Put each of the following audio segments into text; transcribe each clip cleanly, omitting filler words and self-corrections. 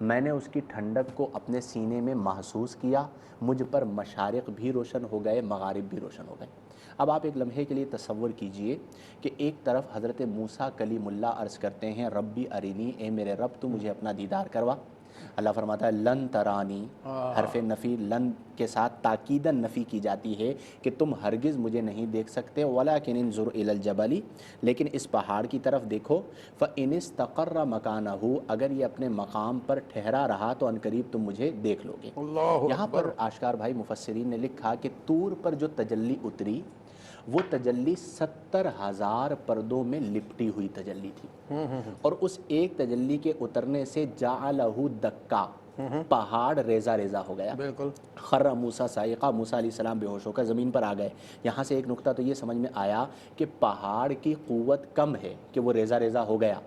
میں نے اس کی ٹھنڈک کو اپنے سینے میں محسوس کیا، مجھ پر مشارق بھی روشن ہو گئے، مغارب بھی روشن ہو گئے۔ اب آپ ایک لمحے کے لیے تصور کیجئے کہ ایک طرف حضرت موسیٰ کلیم اللہ عرض کرتے ہیں ربی ارینی، اے میرے رب تو مجھے اپنا دیدار کروا۔ اللہ فرماتا ہے لن ترانی، حرف نفی لن کے ساتھ تاکیداً نفی کی جاتی ہے کہ تم ہرگز مجھے نہیں دیکھ سکتے، ولیکن انظر الی الجبل، لیکن اس پہاڑ کی طرف دیکھو، فإن استقر مکانہ، اگر یہ اپنے مقام پر ٹھہرا رہا تو عنقریب تم مجھے دیکھ لو گے۔ اللہ یہاں پر آشکار بھائی مفسرین نے لکھا کہ طور پر جو تجلی اتری وہ تجلی 70,000 پردوں میں لپٹی ہوئی تجلی تھی، اور اس ایک تجلی کے اترنے سے جعلہ دکا، پہاڑ ریزہ ریزہ ہو گیا۔ بالکل خر موسیٰ صاعقہ، موسیٰ علیہ السلام بے ہوش ہو کر زمین پر آ گئے۔ یہاں سے ایک نقطہ تو یہ سمجھ میں آیا کہ پہاڑ کی قوت کم ہے کہ وہ ریزہ ریزہ ہو گیا،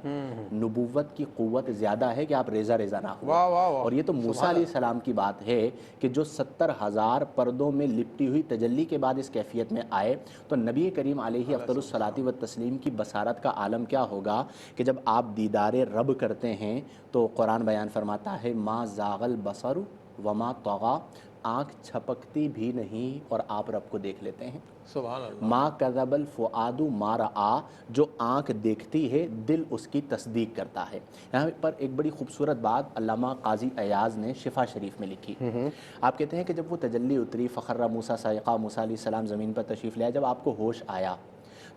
نبوت کی قوت زیادہ ہے کہ آپ ریزہ ریزہ نہ ہو۔ واہ واہ واہ، اور یہ تو موسیٰ علیہ السلام کی بات ہے کہ جو 70,000 پردوں میں لپٹی ہوئی تجلی کے بعد اس کیفیت میں آئے، تو نبی کریم علیہ افضل الصلاۃ والتسلیم کی بصارت کا عالم کیا ہوگا کہ جب آپ دیدار رب کرتے ہیں تو قرآن بیان فرماتا ہے ما زاغ البصر وما طغى، آنکھ چھپکتی بھی نہیں اور آپ رب کو دیکھ لیتے ہیں۔ سبحان اللہ۔ ما کذب الفؤاد ما رأى، جو آنکھ دیکھتی ہے دل اس کی تصدیق کرتا ہے۔ یہاں پر ایک بڑی خوبصورت بات علامہ قاضی ایاز نے شفا شریف میں لکھی۔ آپ کہتے ہیں کہ جب وہ تجلی اتری، فخر موسیٰ صاعقہ، موسیٰ علیہ السلام زمین پر تشریف لے آئے، جب آپ کو ہوش آیا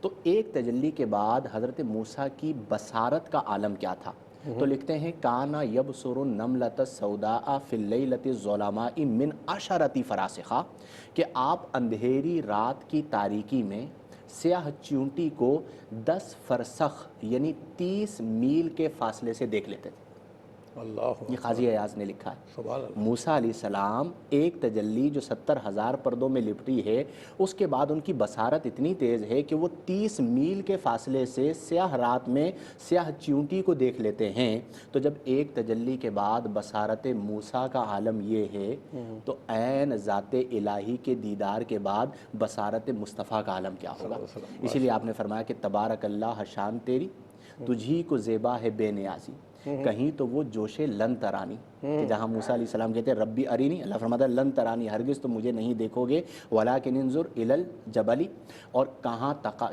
تو ایک تجلی کے بعد حضرت موسیٰ کی بصارت کا عالم کیا تھا؟ تو لکھتے ہیں کانا یبصر النملۃ السوداء فی اللیلۃ الظلماء من عشرۃ فراسخہ، کہ آپ اندھیری رات کی تاریکی میں سیاہ چیونٹی کو 10 فرسخ یعنی 30 میل کے فاصلے سے دیکھ لیتے تھے۔ اللہ یہ قاضی ایاز نے لکھا ہے۔ سبحان اللہ۔ موسیٰ علیہ السلام ایک تجلی جو 70,000 پردوں میں لپٹی ہے، اس کے بعد ان کی بصارت اتنی تیز ہے کہ وہ 30 میل کے فاصلے سے سیاہ رات میں سیاہ چیونٹی کو دیکھ لیتے ہیں۔ تو جب ایک تجلی کے بعد بصارت موسیٰ کا عالم یہ ہے تو عین ذات الہی کے دیدار کے بعد بصارت مصطفیٰ کا عالم کیا ہوگا؟ اسی لیے آپ نے فرمایا کہ تبارک اللہ شان تیری، تجھی کو زیبا ہے بے نیازی، کہیں تو وہ جوش لن ترانی، کہ جہاں موسیٰ علیہ السلام کہتے ہیں ربی ارینی، اللہ فرماتا ہے لن ترانی، ہرگز تم مجھے نہیں دیکھو گے، ولیکن انظر الی الجبل، اور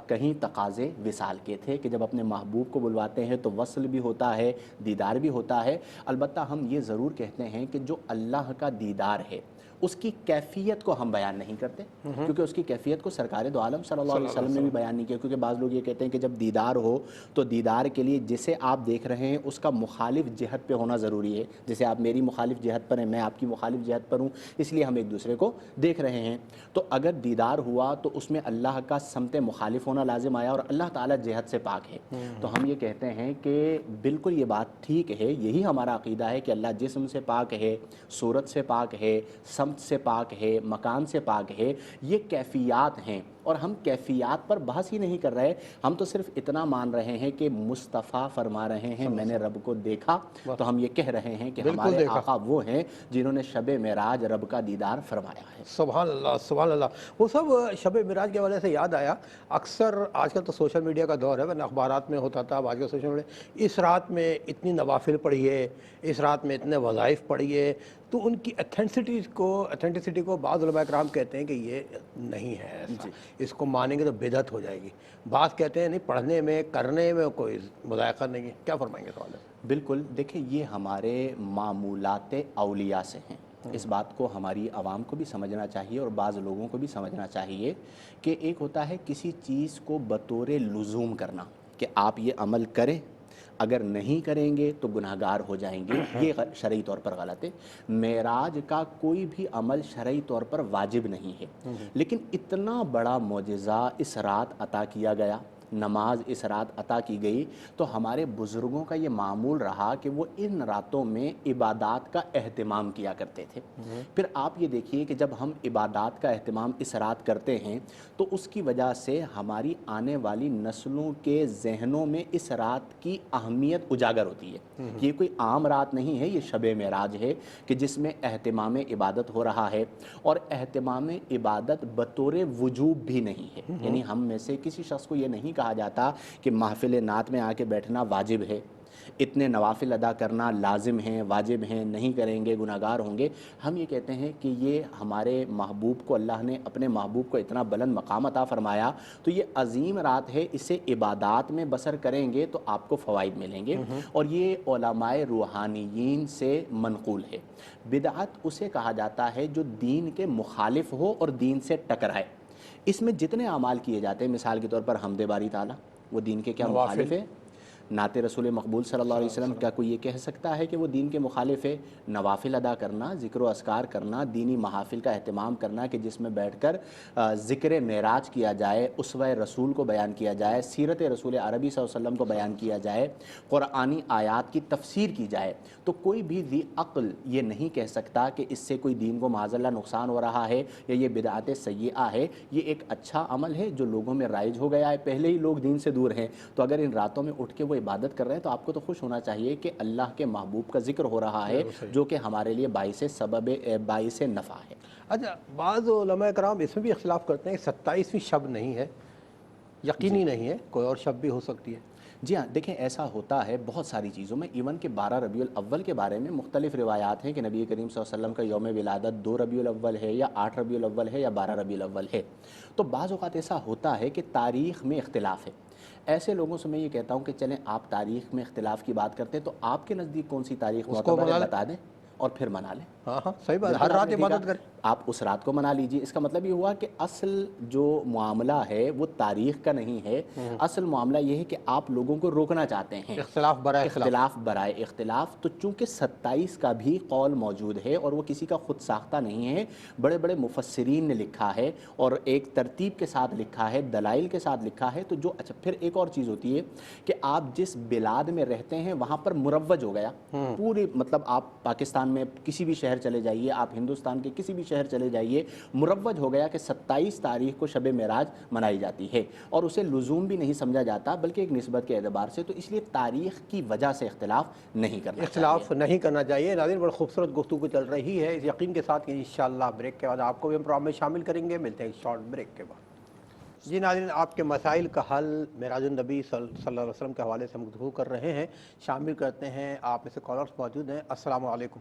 کہیں تقاضے وصال کے تھے کہ جب اپنے محبوب کو بلواتے ہیں تو وصل بھی ہوتا ہے، دیدار بھی ہوتا ہے۔ البتہ ہم یہ ضرور کہتے ہیں کہ جو اللہ کا دیدار ہے اس کی کیفیت کو ہم بیان نہیں کرتے، کیونکہ اس کی کیفیت کو سرکار دو عالم صلی اللہ علیہ وسلم نے بھی بیان نہیں کیا، کیونکہ بعض لوگ یہ کہتے ہیں کہ جب دیدار ہو تو دیدار کے لیے جسے آپ دیکھ رہے ہیں اس کا مخالف جہت پہ ہونا ضروری ہے، جیسے آپ میری مخالف جہت پر ہیں، میں آپ کی مخالف جہت پر ہوں، اس لیے ہم ایک دوسرے کو دیکھ رہے ہیں۔ تو اگر دیدار ہوا تو اس میں اللہ کا سمت مخالف ہونا لازم آیا، اور اللہ تعالیٰ جہت سے پاک ہے۔ تو ہم یہ کہتے ہیں کہ بالکل یہ بات ٹھیک ہے، یہی ہمارا عقیدہ ہے کہ اللہ جسم سے پاک ہے، صورت سے پاک ہے، سمت سے پاک ہے، مکان سے پاک ہے، یہ کیفیات ہیں، اور ہم کیفیات پر بحث ہی نہیں کر رہے، ہم تو صرف اتنا مان رہے ہیں کہ مصطفیٰ فرما رہے ہیں میں نے رب کو دیکھا، تو ہم یہ کہہ رہے ہیں کہ ہمارے آقا وہ ہیں جنہوں نے شب معراج رب کا دیدار فرمایا ہے۔ سبحان اللہ سبحان اللہ۔ وہ سب شب معراج کے حوالے سے یاد آیا، اکثر آج کل تو سوشل میڈیا کا دور ہے، ورنہ اخبارات میں ہوتا تھا، اب آج کل سوشل میڈیا، اس رات میں اتنی نوافل پڑھیے، اس رات میں اتنے وظائف پڑھیے، تو ان کی اتھینٹسٹی کو بعض علماء کرام کہتے ہیں کہ یہ نہیں ہے ایسا، اس کو مانیں گے تو بدعت ہو جائے گی، بعض کہتے ہیں نہیں پڑھنے میں کرنے میں کوئی مذائقہ نہیں ہے، کیا فرمائیں گے سوال ہے؟ بالکل، دیکھیں یہ ہمارے معمولات اولیاء سے ہیں، اس بات کو ہماری عوام کو بھی سمجھنا چاہیے اور بعض لوگوں کو بھی سمجھنا چاہیے کہ ایک ہوتا ہے کسی چیز کو بطور لزوم کرنا کہ آپ یہ عمل کریں، اگر نہیں کریں گے تو گناہگار ہو جائیں گے، یہ شرعی طور پر غلط ہے۔ معراج کا کوئی بھی عمل شرعی طور پر واجب نہیں ہے، لیکن اتنا بڑا معجزہ اس رات عطا کیا گیا، نماز اس رات عطا کی گئی، تو ہمارے بزرگوں کا یہ معمول رہا کہ وہ ان راتوں میں عبادات کا اہتمام کیا کرتے تھے۔ پھر آپ یہ دیکھیے کہ جب ہم عبادات کا اہتمام اس رات کرتے ہیں تو اس کی وجہ سے ہماری آنے والی نسلوں کے ذہنوں میں اس رات کی اہمیت اجاگر ہوتی ہے۔ یہ کوئی عام رات نہیں ہے، یہ شب معراج ہے کہ جس میں اہتمام عبادت ہو رہا ہے، اور اہتمام عبادت بطور وجوب بھی نہیں ہے، یعنی ہم میں سے کسی شخص کو یہ نہیں کہا جاتا کہ محفل نعت میں آ کے بیٹھنا واجب ہے، اتنے نوافل ادا کرنا لازم ہیں، واجب ہیں، نہیں کریں گے گناہگار ہوں گے۔ ہم یہ کہتے ہیں کہ یہ ہمارے محبوب کو، اللہ نے اپنے محبوب کو اتنا بلند مقام عطا فرمایا، تو یہ عظیم رات ہے، اسے عبادات میں بسر کریں گے تو آپ کو فوائد ملیں گے، اور یہ علماء روحانیین سے منقول ہے۔ بدعت اسے کہا جاتا ہے جو دین کے مخالف ہو اور دین سے ٹکرائے۔ اس میں جتنے اعمال کیے جاتے ہیں، مثال کے طور پر حمد باری تعالیٰ، وہ دین کے کیا نوافل، مخالف ہے؟ نعت رسول مقبول صلی اللہ علیہ وسلم، کیا کوئی یہ کہہ سکتا ہے کہ وہ دین کے مخالف ہے؟ نوافل ادا کرنا، ذکر و اذکار کرنا، دینی محافل کا اہتمام کرنا کہ جس میں بیٹھ کر ذکر معراج کیا جائے، اسوہ رسول کو بیان کیا جائے، سیرت رسول عربی صلی اللہ علیہ وسلم کو بیان کیا جائے، قرآنی آیات کی تفسیر کی جائے، تو کوئی بھی ذی عقل یہ نہیں کہہ سکتا کہ اس سے کوئی دین کو معاذ اللہ نقصان ہو رہا ہے یا یہ بدعت سیئہ ہے۔ یہ ایک اچھا عمل ہے جو لوگوں میں رائج ہو گیا ہے، پہلے ہی لوگ دین سے دور ہیں، تو اگر ان راتوں میں اٹھ کے وہ عبادت کر رہے ہیں تو آپ کو تو خوش ہونا چاہیے کہ اللہ کے محبوب کا ذکر ہو رہا ہے، جو کہ ہمارے لیے باعث نفع ہے۔ اچھا، بعض علماء کرام اس میں بھی اختلاف کرتے ہیں کہ 27ویں شب نہیں ہے، یقینی نہیں ہے، کوئی اور شب بھی ہو سکتی ہے۔ جی ہاں، دیکھیں ایسا ہوتا ہے بہت ساری چیزوں میں، ایون کہ 12 ربیع الاول کے بارے میں مختلف روایات ہیں کہ نبی کریم صلی اللہ علیہ وسلم کا یوم ولادت 2 ربیع الاول ہے یا 8 ربیع الاول ہے یا 12 ربیع الاول ہے۔ تو بعض اوقات ایسا ہوتا ہے کہ تاریخ میں اختلاف ہے۔ ایسے لوگوں سے میں یہ کہتا ہوں کہ چلیں آپ تاریخ میں اختلاف کی بات کرتے ہیں تو آپ کے نزدیک کون سی تاریخ اس کو معتبر ہے بنا لیں۔ بتا دیں اور پھر منا لیں۔ ہاں ہاں، صحیح بات ہے، بالکل ہر آپ رات نے دیکھا، عبادت کریں۔ آپ اس رات کو منا لیجئے۔ اس کا مطلب یہ ہوا کہ اصل جو معاملہ ہے وہ تاریخ کا نہیں ہے، اصل معاملہ یہ ہے کہ آپ لوگوں کو روکنا چاہتے ہیں، اختلاف برائے اختلاف۔ اختلاف برائے اختلاف۔ تو چونکہ 27 کا بھی قول موجود ہے اور وہ کسی کا خود ساختہ نہیں ہے، بڑے بڑے مفسرین نے لکھا ہے اور ایک ترتیب کے ساتھ لکھا ہے، دلائل کے ساتھ لکھا ہے۔ تو جو اچھا پھر ایک اور چیز ہوتی ہے کہ آپ جس بلاد میں رہتے ہیں وہاں پر مروج ہو گیا، پوری مطلب آپ پاکستان میں کسی بھی شہر چلے جائیے، آپ ہندوستان کے کسی بھی شہر چلے جائیے، مروج ہو گیا کہ 27 تاریخ کو شب معراج منائی جاتی ہے، اور اسے لزوم بھی نہیں سمجھا جاتا بلکہ ایک نسبت کے اعتبار سے۔ تو اس لیے تاریخ کی وجہ سے اختلاف نہیں کرنا چاہیے۔ اختلاف نہیں کرنا چاہیے۔ ناظرین، بڑی خوبصورت گفتگو چل رہی ہے، اس یقین کے ساتھ کہ انشاءاللہ بریک کے بعد آپ کو بھی ہم پروگرام میں شامل کریں گے۔ ملتے ہیں ایک شارٹ بریک کے بعد۔ جی ناظرین، آپ کے مسائل کا حل معراج النبی صلی اللہ علیہ وسلم کے حوالے سے ہم گفتگو کر رہے ہیں، شامل کرتے ہیں۔ آپ میں سے کالرز موجود ہیں۔ السلام علیکم۔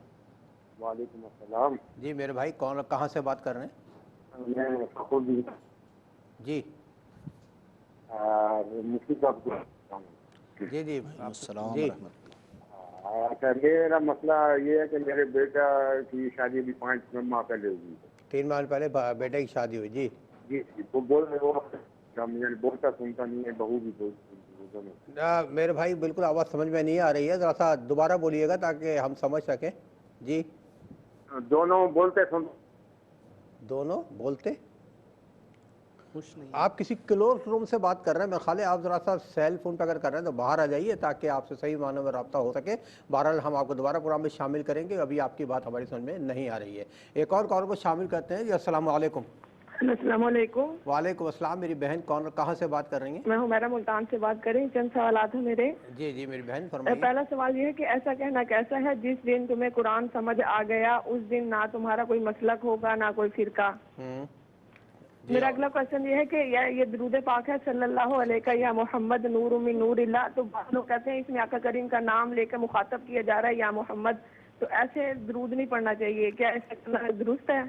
وعلیکم السلام۔ جی میرے بھائی، کون کہاں سے بات کر رہے ہیں؟ میں فخر الدین جی مفتی صاحب کو۔ جی جی السلام جی ورحمۃ اللہ۔ اچھا، میرا مسئلہ یہ ہے کہ میرے بیٹا کی شادی ابھی 5 ماہ پہلے ہوئی ہے۔ 3 ماہ پہلے بیٹے کی شادی ہوئی۔ جی جی وہ بول رہے ہو، یعنی بولتا سنتا نہیں ہے، بہو بھی بولتی۔ میرے بھائی بالکل آواز سمجھ میں نہیں آ رہی ہے، ذرا سا دوبارہ بولیے گا تاکہ ہم سمجھ سکیں۔ جی دونوں بولتے سنتے۔ دونوں بولتے۔ خوش نہیں آپ کسی کلوز روم سے بات کر رہے ہیں، میں خالی آپ ذرا سا سیل فون پہ اگر کر رہے ہیں تو باہر آ جائیے تاکہ آپ سے صحیح معنوں میں رابطہ ہو سکے۔ بہرحال ہم آپ کو دوبارہ پروگرام میں شامل کریں گے، ابھی آپ کی بات ہماری سمجھ میں نہیں آ رہی ہے۔ ایک اور کال کو شامل کرتے ہیں۔ جی السلام علیکم۔ السلام علیکم۔ وعلیکم السلام۔ میری بہن کون کہاں سے بات کر رہی ہیں؟ میں حمیرہ ملتان سے بات کر رہی ہوں، چند سوالات ہیں میرے۔ جی جی میری بہن فرمائیے۔ پہلا سوال یہ ہے کہ ایسا کہنا کیسا ہے جس دن تمہیں قرآن سمجھ آ گیا اس دن نہ تمہارا کوئی مسلک ہوگا نہ کوئی فرقہ؟ میرا اگلا کوشچن یہ ہے کہ یہ درود پاک ہے صلی اللہ علیہ یا محمد نور من نور اللہ، تو بعض لوگ کہتے ہیں اس میں آقا کریم کا نام لے کے مخاطب کیا جا رہا ہے یا محمد، تو ایسے درود نہیں پڑھنا چاہیے، کیا ایسا کرنا درست ہے؟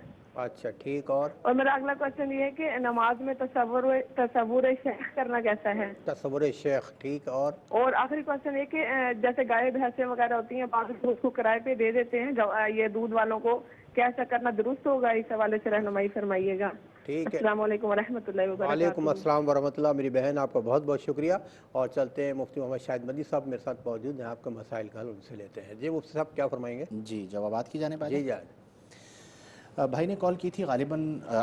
اچھا ٹھیک۔ اور میرا اگلا کوشچن یہ ہے کہ نماز میں تصور شیخ کرنا کیسا ہے؟ تصور شیخ، ٹھیک۔ اور آخری کوشچن یہ کہ جیسے گائے بھینسیں وغیرہ ہوتی ہیں، بعض لوگ اس کو کرائے پہ دے دیتے ہیں یہ دودھ والوں کو، کیا ایسا کرنا درست ہوگا؟ اس حوالے سے رہنمائی فرمائیے گا۔ ٹھیک ہے۔ السلام علیکم ورحمۃ اللہ وبرکاتہ۔ وعلیکم السلام ورحمۃ اللہ۔ میری بہن آپ کا بہت بہت شکریہ، اور چلتے ہیں مفتی محمد شاہد مدنی صاحب میرے ساتھ موجود ہیں، آپ کے مسائل کا حل ان سے لیتے ہیں۔ جی مفتی صاحب کیا فرمائیں گے؟ جی جوابات کی جانب آ جی جائیں۔ جی بھائی نے کال کی تھی، غالباً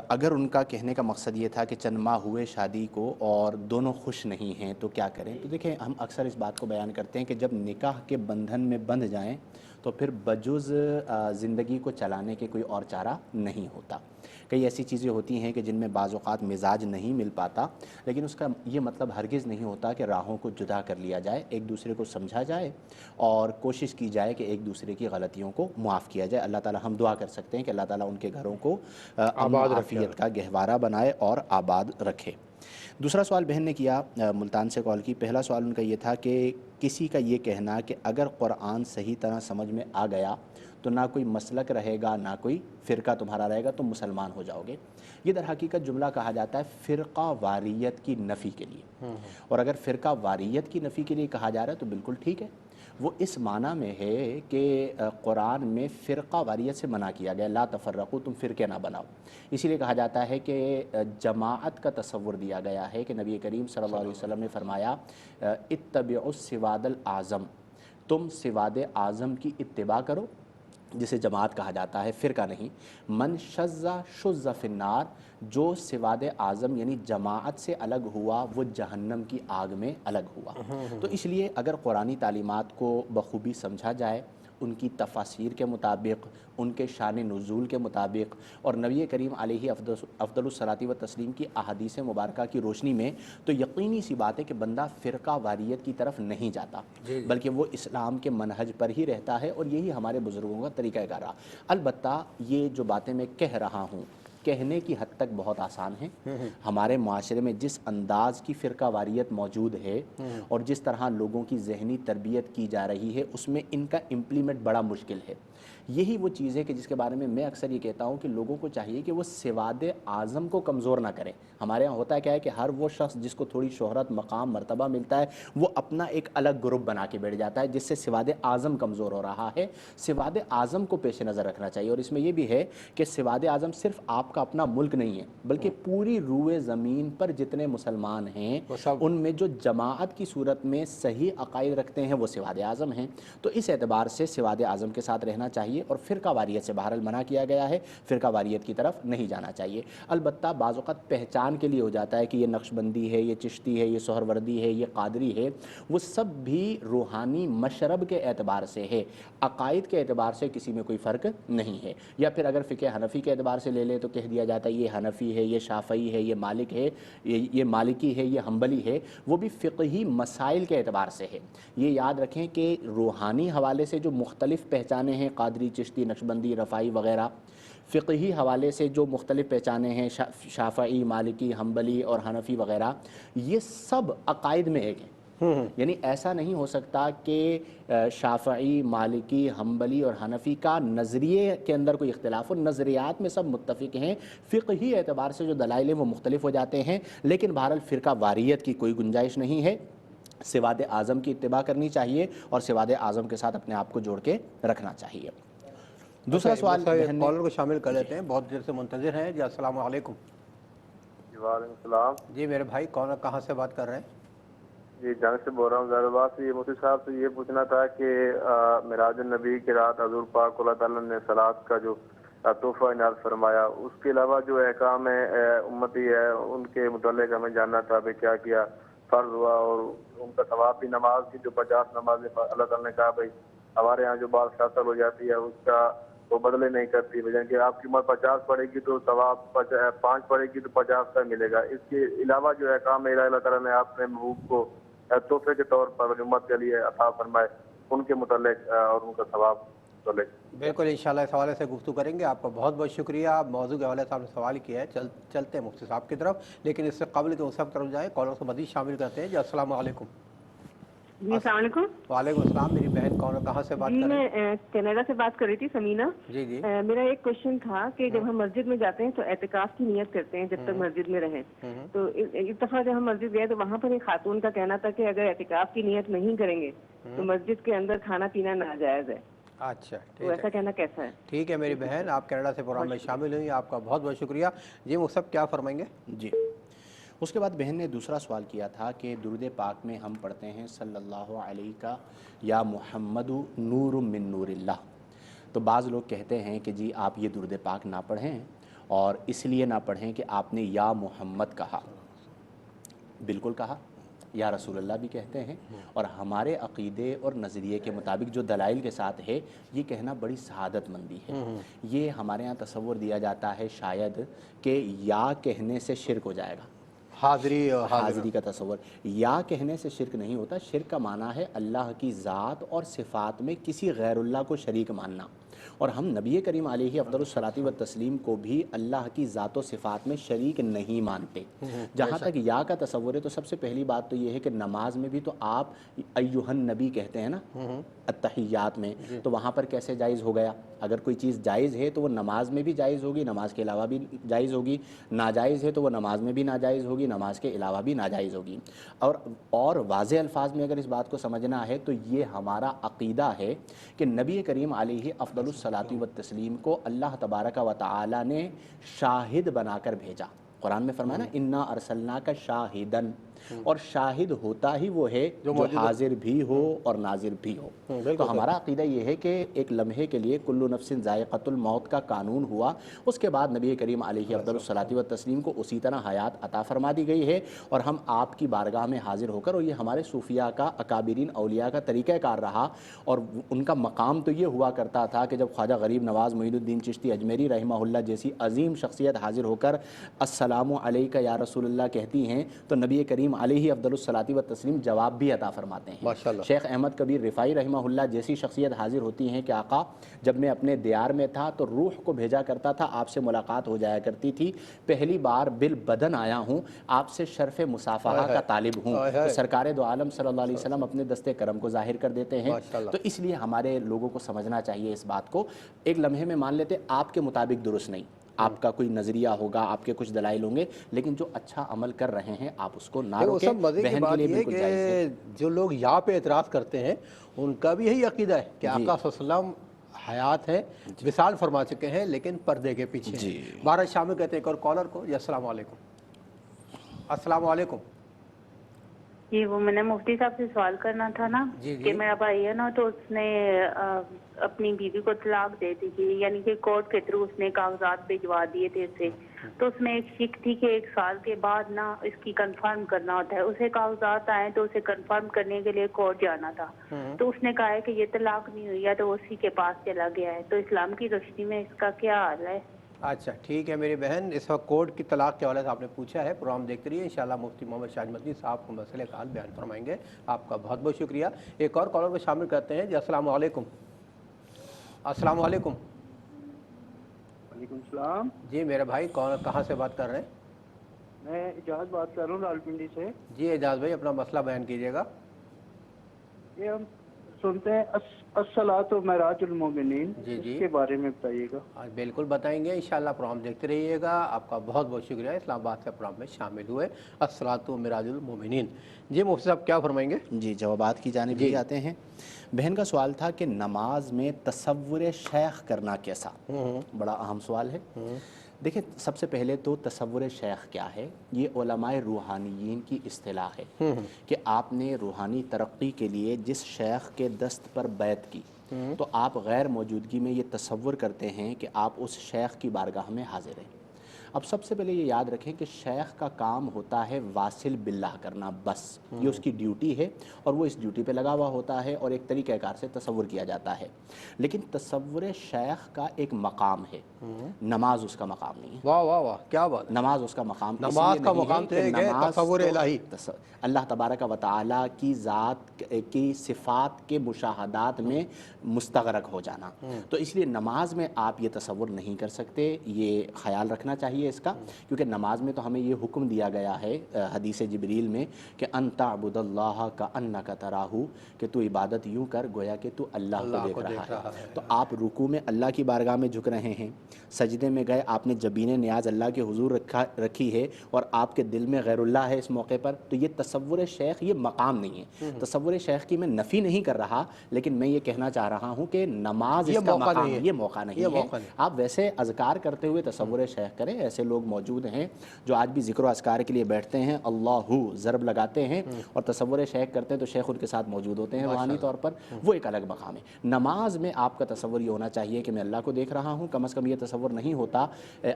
اگر ان کا کہنے کا مقصد یہ تھا کہ چند ماہ ہوئے شادی کو اور دونوں خوش نہیں ہیں تو کیا کریں، تو دیکھیں ہم اکثر اس بات کو بیان کرتے ہیں کہ جب نکاح کے بندھن میں بندھ جائیں تو پھر بجز زندگی کو چلانے کے کوئی اور چارہ نہیں ہوتا۔ کئی ایسی چیزیں ہوتی ہیں کہ جن میں بعض اوقات مزاج نہیں مل پاتا، لیکن اس کا یہ مطلب ہرگز نہیں ہوتا کہ راہوں کو جدا کر لیا جائے، ایک دوسرے کو سمجھا جائے اور کوشش کی جائے کہ ایک دوسرے کی غلطیوں کو معاف کیا جائے۔ اللہ تعالی ہم دعا کر سکتے ہیں کہ اللہ تعالیٰ ان کے گھروں کو امن و عافیت کا گہوارہ بنائے اور آباد رکھے۔ دوسرا سوال بہن نے کیا، ملتان سے کال کی۔ پہلا سوال ان کا یہ تھا کہ کسی کا یہ کہنا کہ اگر قرآن صحیح طرح سمجھ میں آ گیا تو نہ کوئی مسلک رہے گا نہ کوئی فرقہ تمہارا رہے گا، تم مسلمان ہو جاؤ گے، یہ در حقیقت جملہ کہا جاتا ہے فرقہ واریت کی نفی کے لیے۔ اور اگر فرقہ واریت کی نفی کے لیے کہا جا رہا ہے تو بالکل ٹھیک ہے، وہ اس معنی میں ہے کہ قرآن میں فرقہ واریت سے منع کیا گیا، لا تفرقو، تم فرقے نہ بناؤ۔ اسی لیے کہا جاتا ہے کہ جماعت کا تصور دیا گیا ہے کہ نبی کریم صلی اللہ علیہ وسلم نے فرمایا اتبعوا السواد الاعظم، تم سواد اعظم کی اتباع کرو، جسے جماعت کہا جاتا ہے، فرقہ نہیں۔ من شذ شذ فی النار، جو سواد اعظم یعنی جماعت سے الگ ہوا وہ جہنم کی آگ میں الگ ہوا۔ تو اس لیے اگر قرآنی تعلیمات کو بخوبی سمجھا جائے، ان کی تفاسیر کے مطابق، ان کے شان نزول کے مطابق، اور نبی کریم علیہ افضل الصلاۃ و تسلیم کی احادیث مبارکہ کی روشنی میں، تو یقینی سی بات ہے کہ بندہ فرقہ واریت کی طرف نہیں جاتا، بلکہ وہ اسلام کے منہج پر ہی رہتا ہے، اور یہی ہمارے بزرگوں کا طریقہ کار رہا۔ البتہ یہ جو باتیں میں کہہ رہا ہوں کہنے کی حد تک بہت آسان ہیں، ہمارے معاشرے میں جس انداز کی فرقہ واریت موجود ہے اور جس طرح لوگوں کی ذہنی تربیت کی جا رہی ہے، اس میں ان کا امپلیمنٹ بڑا مشکل ہے۔ یہی وہ چیز ہے کہ جس کے بارے میں اکثر یہ کہتا ہوں کہ لوگوں کو چاہیے کہ وہ سواد اعظم کو کمزور نہ کریں۔ ہمارے ہاں ہوتا ہے کیا ہے کہ ہر وہ شخص جس کو تھوڑی شہرت، مقام، مرتبہ ملتا ہے، وہ اپنا ایک الگ گروپ بنا کے بیٹھ جاتا ہے، جس سے سواد اعظم کمزور ہو رہا ہے۔ سواد اعظم کو پیش نظر رکھنا چاہیے، اور اس میں یہ بھی ہے کہ سواد اعظم صرف آپ کا اپنا ملک نہیں ہے، بلکہ پوری روئے زمین پر جتنے مسلمان ہیں ان میں جو جماعت کی صورت میں صحیح عقائد رکھتے ہیں وہ سواد اعظم ہیں۔ تو اس اعتبار سے سواد اعظم کے ساتھ رہنا چاہیے، اور فرقہ واریت سے بہرحال منع کیا گیا ہے، فرقہ واریت کی طرف نہیں جانا چاہیے۔ البتہ بعض اوقات پہچان کے لیے ہو جاتا ہے کہ یہ نقش بندی ہے، یہ چشتی ہے، یہ سہروردی ہے، یہ قادری ہے، وہ سب بھی روحانی مشرب کے اعتبار سے ہے، عقائد کے اعتبار سے کسی میں کوئی فرق نہیں ہے۔ یا پھر اگر فقہ حنفی کے اعتبار سے لے لیں تو کہہ دیا جاتا ہے یہ حنفی ہے، یہ شافعی ہے، یہ مالک ہے، یہ مالکی ہے، یہ حنبلی ہے، وہ بھی فقہی مسائل کے اعتبار سے ہے۔ یہ یاد رکھیں کہ روحانی حوالے سے جو مختلف پہچانے ہیں، قادری، چشتی، نقشبندی، رفاعی وغیرہ، فقہی حوالے سے جو مختلف پہچانے ہیں، شافعی، مالکی، حنبلی اور حنفی وغیرہ، یہ سب عقائد میں ایک ہیں۔ یعنی ایسا نہیں ہو سکتا کہ شافعی، مالکی، حنبلی اور حنفی کا نظریے کے اندر کوئی اختلاف ہو، نظریات میں سب متفق ہیں، فقہی اعتبار سے جو دلائل ہیں وہ مختلف ہو جاتے ہیں، لیکن بہرحال فرقہ واریت کی کوئی گنجائش نہیں ہے۔ سواد اعظم کی اتباع کرنی چاہیے اور سواد اعظم کے ساتھ اپنے آپ کو جوڑ کے رکھنا چاہیے۔ دوسرا سوال کالر کو شامل کر لیتے ہیں، بہت دیر سے منتظر ہیں۔ جی السلام علیکم۔ جی وعلیکم السلام۔ جی میرے بھائی، کون کہاں سے بات کر رہے ہیں؟ جی جنگ سے بول رہا ہوں زیادہ بات سے۔ یہ مفتی صاحب سے یہ پوچھنا تھا کہ معراج النبی کی رات حضور پاک اللہ تعالیٰ نے صلات کا جو تحفہ عنایت فرمایا، اس کے علاوہ جو احکام امتی ہے ان کے متعلق ہمیں جاننا تھا کہ کیا کیا فرض ہوا، اور ان کا ثواب بھی نماز کی جو 50 نمازیں اللہ تعالیٰ نے کہا بھائی ہمارے یہاں جو بال شاطر ہو جاتی ہے اس کا وہ بدلے نہیں کرتی، بجائے کہ آپ کی عمر 50 پڑے گی تو ثواب 5 پڑے گی تو 50 کا ملے گا۔ اس کے علاوہ جو احکام الہی اللہ تعالیٰ نے آپ نے محبوب کو تحفے کے طور پر امت کے لیے عطا فرمائے، ان کے متعلق اور ان کا ثواب متعلق۔ بالکل انشاءاللہ اس حوالے سے گفتگو کریں گے۔ آپ کا بہت بہت شکریہ، آپ موضوع کے حوالے سے آپ نے سوال کیا ہے، چلتے ہیں مفتی صاحب کی طرف، لیکن اس سے قبل کہ اس سب طرف جائیں کالر کو مزید شامل کرتے ہیں۔ جی السلام علیکم۔ جی السلام علیکم۔ وعلیکم السلام، میری بہن کون کہاں سے بات کر رہی ہیں؟ میں کینیڈا سے بات کر رہی تھی، سمینا۔ جی جی میرا ایک کوشچن تھا کہ جب ہم مسجد میں جاتے ہیں تو اعتکاف کی نیت کرتے ہیں جب تک مسجد میں رہیں، تو ایک دفعہ جب ہم مسجد گئے تو وہاں پر ایک خاتون کا کہنا تھا کہ اگر اعتکاف کی نیت نہیں کریں گے تو مسجد کے اندر کھانا پینا ناجائز ہے۔ اچھا تو ایسا کہنا کیسا ہے؟ ٹھیک ہے میری بہن، آپ کینیڈا سے پروگرام میں شامل ہوئی، آپ کا بہت بہت شکریہ۔ جی وہ سب کیا فرمائیں گے؟ جی اس کے بعد بہن نے دوسرا سوال کیا تھا کہ درود پاک میں ہم پڑھتے ہیں صلی اللہ علیہ کا یا محمد نور من نور اللہ، تو بعض لوگ کہتے ہیں کہ جی آپ یہ درود پاک نہ پڑھیں، اور اس لیے نہ پڑھیں کہ آپ نے یا محمد کہا۔ بالکل کہا، یا رسول اللہ بھی کہتے ہیں، اور ہمارے عقیدے اور نظریے کے مطابق جو دلائل کے ساتھ ہے یہ کہنا بڑی سعادت مندی ہے۔ یہ ہمارے ہاں تصور دیا جاتا ہے شاید کہ یا کہنے سے شرک ہو جائے گا، حاضری کا تصور۔ یا کہنے سے شرک نہیں ہوتا، شرک کا معنی ہے اللہ کی ذات اور صفات میں کسی غیر اللہ کو شریک ماننا۔ اور ہم نبی کریم علیہ افضل الصلاۃ والتسلیم کو بھی اللہ کی ذات و صفات میں شریک نہیں مانتے۔ جہاں تک یا کا تصور ہے تو سب سے پہلی بات تو یہ ہے کہ نماز میں بھی تو آپ ایھا النبی کہتے ہیں نا التحیات میں، تو وہاں پر کیسے جائز ہو گیا؟ اگر کوئی چیز جائز ہے تو وہ نماز میں بھی جائز ہوگی، نماز کے علاوہ بھی جائز ہوگی، ناجائز ہے تو وہ نماز میں بھی ناجائز ہوگی، نماز کے علاوہ بھی ناجائز ہوگی۔ اور واضح الفاظ میں اگر اس بات کو سمجھنا ہے تو یہ ہمارا عقیدہ ہے کہ نبی کریم علیہ افضل الصلاۃ والتسلیم کو اللہ تبارک و تعالی نے شاہد بنا کر بھیجا۔ قرآن میں فرمایا نا انا ارسلناک شاہدن، اور شاہد ہوتا ہی وہ ہے جو حاضر بھی ہو اور ناظر بھی ہو۔ تو ہمارا عقیدہ یہ ہے کہ ایک لمحے کے لیے کل نفس ذائقۃ الموت کا قانون ہوا، اس کے بعد نبی کریم علیہ افضل الصلاۃ والتسلیم کو اسی طرح حیات عطا فرما دی گئی ہے، اور ہم آپ کی بارگاہ میں حاضر ہو کر، اور یہ ہمارے صوفیاء کا، اکابرین اولیاء کا طریقہ کار رہا، اور ان کا مقام تو یہ ہوا کرتا تھا کہ جب خواجہ غریب نواز معین الدین چشتی اجمیری رحمہ اللہ جیسی عظیم شخصیت حاضر ہو کر السلام علیک یا رسول اللہ کہتی ہیں تو نبی کریم علیہ افضل الصلاۃ والتسلیم جواب بھی عطا فرماتے ہیں۔ شیخ احمد کبیر رفاعی رحمہ اللہ جیسی شخصیت حاضر ہوتی ہیں کہ آقا جب میں اپنے دیار میں تھا تو روح کو بھیجا کرتا تھا، آپ سے ملاقات ہو جایا کرتی تھی، پہلی بار بالبدن آیا ہوں، آپ سے شرف مصافحہ کا طالب ہوں، تو سرکار دو عالم صلی اللہ علیہ وسلم اپنے دست کرم کو ظاہر کر دیتے ہیں۔ تو اس لیے ہمارے لوگوں کو سمجھنا چاہیے اس بات کو۔ ایک لمحے میں مان لیتے آپ کے مطابق درست نہیں، آپ کا کوئی نظریہ ہوگا، آپ کے کچھ دلائل ہوں گے، لیکن جو اچھا عمل کر رہے ہیں آپ اس کو نہ روکیں۔ بہن کے لیے بالکل جائز ہے۔ جو لوگ یا پہ اعتراض کرتے ہیں ان کا بھی یہی عقیدہ ہے کہ آقا صلی اللہ علیہ وسلم حیات ہے، وصال فرما چکے ہیں، لیکن پردے کے پیچھے ہیں۔ بارہ شامل کہتے ہیں ایک اور کالر کو۔ جی السلام علیکم۔ السلام علیکم۔ جی وہ میں نے مفتی صاحب سے سوال کرنا تھا نا کہ میرا بھائی ہے نا تو اس نے اپنی بیوی کو طلاق دے دی تھی، یعنی کہ کورٹ کے تھرو اس نے کاغذات بھجوا دیے تھے اسے، تو اس میں ایک شک تھی کہ 1 سال کے بعد نا اس کی کنفرم کرنا ہوتا ہے، اسے کاغذات آئے تو اسے کنفرم کرنے کے لیے کورٹ جانا تھا، تو اس نے کہا ہے کہ یہ طلاق نہیں ہوئی ہے تو وہ اسی کے پاس چلا گیا ہے، تو اسلام کی روشنی میں اس کا کیا حال ہے؟ اچھا ٹھیک ہے میری بہن، اس وقت کورٹ کی طلاق کے حوالے سے آپ نے پوچھا ہے، پروگرام دیکھتے رہیے، انشاءاللہ مفتی محمد شاہد مدنی صاحب کو مسئلے کا حل بیان فرمائیں گے۔ آپ کا بہت بہت شکریہ۔ ایک اور کالر کو شامل کرتے ہیں۔ جی السلام علیکم۔ السلام علیکم۔ وعلیکم السلام۔ جی میرے بھائی کہاں سے بات کر رہے ہیں؟ میں اجاز بات کر رہا ہوں راولپنڈی سے۔ جی اعجاز بھائی اپنا مسئلہ بیان کیجیے گا۔ یہ ہم سنتے ہیں الصلاۃ و معراج المومنین، جی اس کے بارے میں بتائیے گا۔ بالکل بتائیں گے انشاءاللہ، پروگرام دیکھتے رہیے گا۔ آپ کا بہت بہت شکریہ اسلام آباد سے پروگرام میں شامل ہوئے۔ الصلاۃ و معراج المومنین۔ جی مفتی صاحب کیا فرمائیں گے؟ جی جوابات کی جانب بھی آتے ہیں۔ بہن کا سوال تھا کہ نماز میں تصور شیخ کرنا کیسا؟ بڑا اہم سوال ہے۔ دیکھیں سب سے پہلے تو تصور شیخ کیا ہے؟ یہ علماء روحانیین کی اصطلاح ہے کہ آپ نے روحانی ترقی کے لیے جس شیخ کے دست پر بیعت کی تو آپ غیر موجودگی میں یہ تصور کرتے ہیں کہ آپ اس شیخ کی بارگاہ میں حاضر ہیں۔ اب سب سے پہلے یہ یاد رکھیں کہ شیخ کا کام ہوتا ہے واصل باللہ کرنا، بس یہ اس کی ڈیوٹی ہے اور وہ اس ڈیوٹی پہ لگا ہوا ہوتا ہے اور ایک طریقہ کار سے تصور کیا جاتا ہے، لیکن تصور شیخ کا ایک مقام ہے، نماز اس کا مقام نہیں ہے۔ واہ واہ واہ کیا بات! نماز اس کا مقام نماز کا مقام تو ایک ہے تصور الہی، اللہ تبارک و تعالی کی ذات کی صفات کے مشاہدات میں مستغرق ہو جانا، تو اس لیے نماز میں آپ یہ تصور نہیں کر سکتے، یہ خیال رکھنا چاہیے اس کا، کیونکہ نماز میں تو ہمیں یہ حکم دیا گیا ہے حدیث جبریل میں کہ ان تعبد اللہ کأنک تراہ، کہ تو عبادت یوں کر گویا کہ تو اللہ کو دیکھ رہا ہے۔ تو آپ رکوع میں اللہ کی بارگاہ میں جھک رہے ہیں، سجدے میں گئے آپ نے جبین نیاز اللہ کے حضور رکھی ہے اور آپ کے دل میں غیر اللہ ہے اس موقع پر، تو یہ تصور شیخ یہ مقام نہیں ہے۔ تصور شیخ کی میں نفی نہیں کر رہا، لیکن میں یہ کہنا چاہ رہا ہوں کہ نماز اس کا مقام ہے، یہ موقع نہیں ہے۔ آپ ویسے اذکار کرتے ہوئے تصور شیخ کریں، ایسے لوگ موجود ہیں جو آج بھی ذکر و اذکار کے لیے بیٹھتے ہیں، اللہ ضرب لگاتے ہیں اور تصور شیخ کرتے ہیں تو شیخ ان کے ساتھ موجود ہوتے ہیں روحانی طور پر، وہ ایک الگ مقام ہے۔ نماز میں آپ کا تصور یہ ہونا چاہیے کہ میں اللہ کو دیکھ رہا ہوں، کم از کم یہ تصور نہیں ہوتا،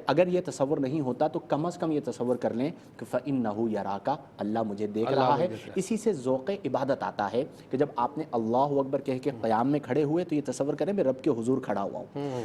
اگر یہ تصور نہیں ہوتا تو کم از کم یہ تصور کر لیں کہ فَإِنَّهُ يَرَاكَ، اللہ مجھے دیکھ رہا ہے۔ اسی سے ذوق عبادت آتا ہے کہ جب آپ نے اللہ اکبر کہہ کے قیام میں کھڑے ہوئے تو یہ تصور کریں میں رب کے حضور کھڑا ہوا ہوں،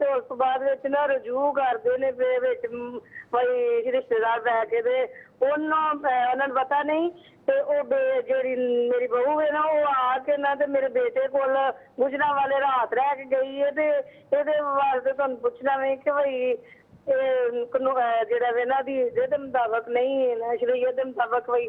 ਤੇ ਉਸ ਤੋਂ ਬਾਅਦ ਵਿੱਚ ਨਾ ਰਜੂ ਕਰਦੇ ਨੇ ਵਿੱਚ ਭਾਈ ਰਿਸ਼ਤੇਦਾਰ ਬੈ ਕੇ ਤੇ ਉਹਨਾਂ ਨੂੰ ਪਤਾ ਨਹੀਂ ਤੇ ਉਹ ਜਿਹੜੀ ਮੇਰੀ ਬਹੂ ਹੈ ਨਾ ਉਹ ਆ ਕੇ ਨਾ ਤੇ ਮੇਰੇ ਬੇਟੇ ਕੋਲ ਗੁਜਰਾਂ ਵਾਲੇ ਰਾਤ ਰਹਿ ਕੇ ਗਈ ਹੈ ਤੇ ਇਹਦੇ ਵਾਸਤੇ ਤੁਹਾਨੂੰ ਪੁੱਛਣਾ ਵੇ ਕਿ ਭਾਈ ਜਿਹੜਾ ਵੇ ਨਾ ਦੀ ਜਿਹਦੇ ਮੁਤਾਬਕ ਨਹੀਂ ਨਾ ਸ਼ਰੀਅਤ ਦੇ ਮੁਤਾਬਕ ਭਾਈ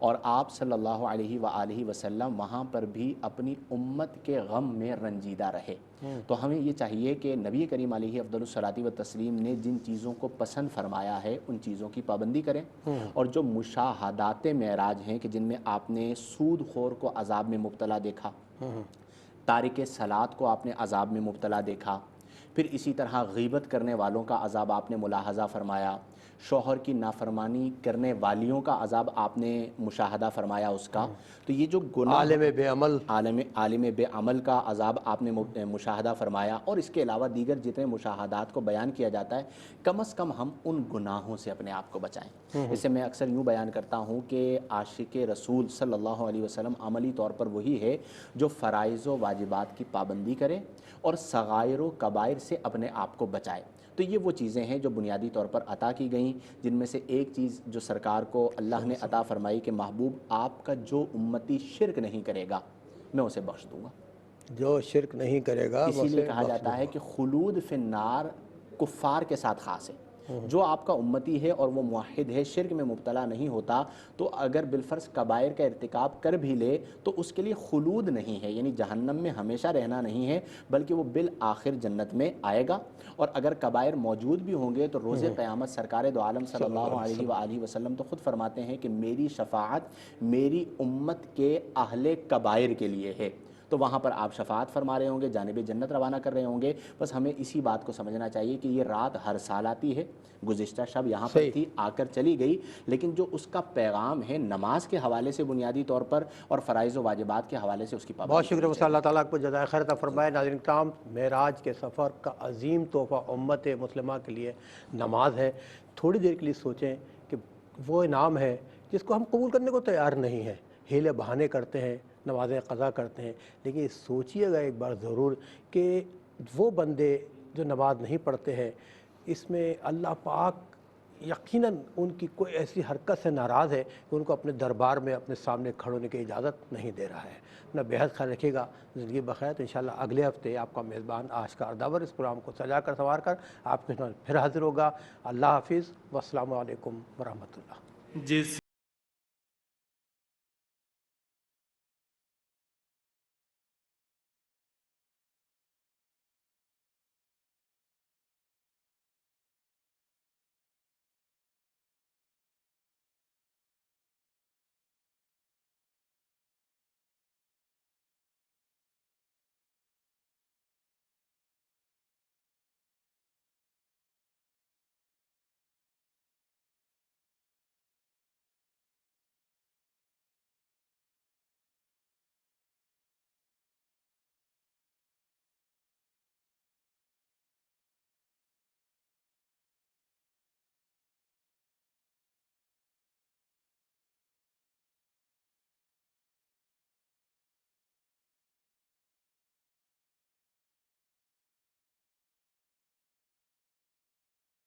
اور آپ صلی اللہ علیہ وآلہ وسلم وہاں پر بھی اپنی امت کے غم میں رنجیدہ رہے۔ تو ہمیں یہ چاہیے کہ نبی کریم علیہ افضل الصلاۃ والتسلیم نے جن چیزوں کو پسند فرمایا ہے ان چیزوں کی پابندی کریں، اور جو مشاہدات معراج ہیں کہ جن میں آپ نے سود خور کو عذاب میں مبتلا دیکھا، تارک صلاۃ کو آپ نے عذاب میں مبتلا دیکھا، پھر اسی طرح غیبت کرنے والوں کا عذاب آپ نے ملاحظہ فرمایا، شوہر کی نافرمانی کرنے والیوں کا عذاب آپ نے مشاہدہ فرمایا اس کا، تو یہ جو گناہ عالم بے عمل کا عذاب آپ نے مشاہدہ فرمایا، اور اس کے علاوہ دیگر جتنے مشاہدات کو بیان کیا جاتا ہے، کم از کم ہم ان گناہوں سے اپنے آپ کو بچائیں۔ اسے میں اکثر یوں بیان کرتا ہوں کہ عاشق رسول صلی اللہ علیہ وسلم عملی طور پر وہی ہے جو فرائض و واجبات کی پابندی کرے اور صغائر و کبائر سے اپنے آپ کو بچائے۔ تو یہ وہ چیزیں ہیں جو بنیادی طور پر عطا کی گئیں، جن میں سے ایک چیز جو سرکار کو اللہ نے عطا فرمائی کہ محبوب آپ کا جو امتی شرک نہیں کرے گا میں اسے بخش دوں گا، جو شرک نہیں کرے گا اسی لیے کہا جاتا ہے کہ خلود فی النار کفار کے ساتھ خاص ہے۔ جو آپ کا امتی ہے اور وہ موحد ہے، شرک میں مبتلا نہیں ہوتا، تو اگر بالفرض کبائر کا ارتکاب کر بھی لے تو اس کے لیے خلود نہیں ہے، یعنی جہنم میں ہمیشہ رہنا نہیں ہے، بلکہ وہ بالآخر جنت میں آئے گا۔ اور اگر کبائر موجود بھی ہوں گے تو روز قیامت سرکار دو عالم صلی اللہ علیہ وآلہ وسلم تو خود فرماتے ہیں کہ میری شفاعت میری امت کے اہل کبائر کے لیے ہے، تو وہاں پر آپ شفاعت فرما رہے ہوں گے، جانب جنت روانہ کر رہے ہوں گے۔ بس ہمیں اسی بات کو سمجھنا چاہیے کہ یہ رات ہر سال آتی ہے، گزشتہ شب یہاں پر تھی، آ کر چلی گئی، لیکن جو اس کا پیغام ہے نماز کے حوالے سے بنیادی طور پر اور فرائض و واجبات کے حوالے سے اس کی پابندی۔ بہت شکریہ وصلی اللہ تعالیٰ کو جزائے خیر عطا فرمائے۔ ناظرین کرام، معراج کے سفر کا عظیم تحفہ امت مسلمہ کے لیے نماز ہے۔ تھوڑی دیر کے لیے سوچیں کہ وہ انعام ہے جس کو ہم قبول کرنے کو تیار نہیں ہیں، ہیلے بہانے کرتے ہیں، نمازیں قضا کرتے ہیں، لیکن سوچئے گا ایک بار ضرور کہ وہ بندے جو نماز نہیں پڑھتے ہیں، اس میں اللہ پاک یقیناً ان کی کوئی ایسی حرکت سے ناراض ہے کہ ان کو اپنے دربار میں اپنے سامنے کھڑے ہونے کی اجازت نہیں دے رہا ہے۔ اپنا بہت خیال رکھیے گا، زندگی بخیر۔ تو انشاءاللہ اگلے ہفتے آپ کا میزبان آشکار داور اس پروگرام کو سجا کر سنوار کر آپ کے سامنے پھر حاضر ہوگا۔ اللہ حافظ، والسلام علیکم ورحمۃ اللہ۔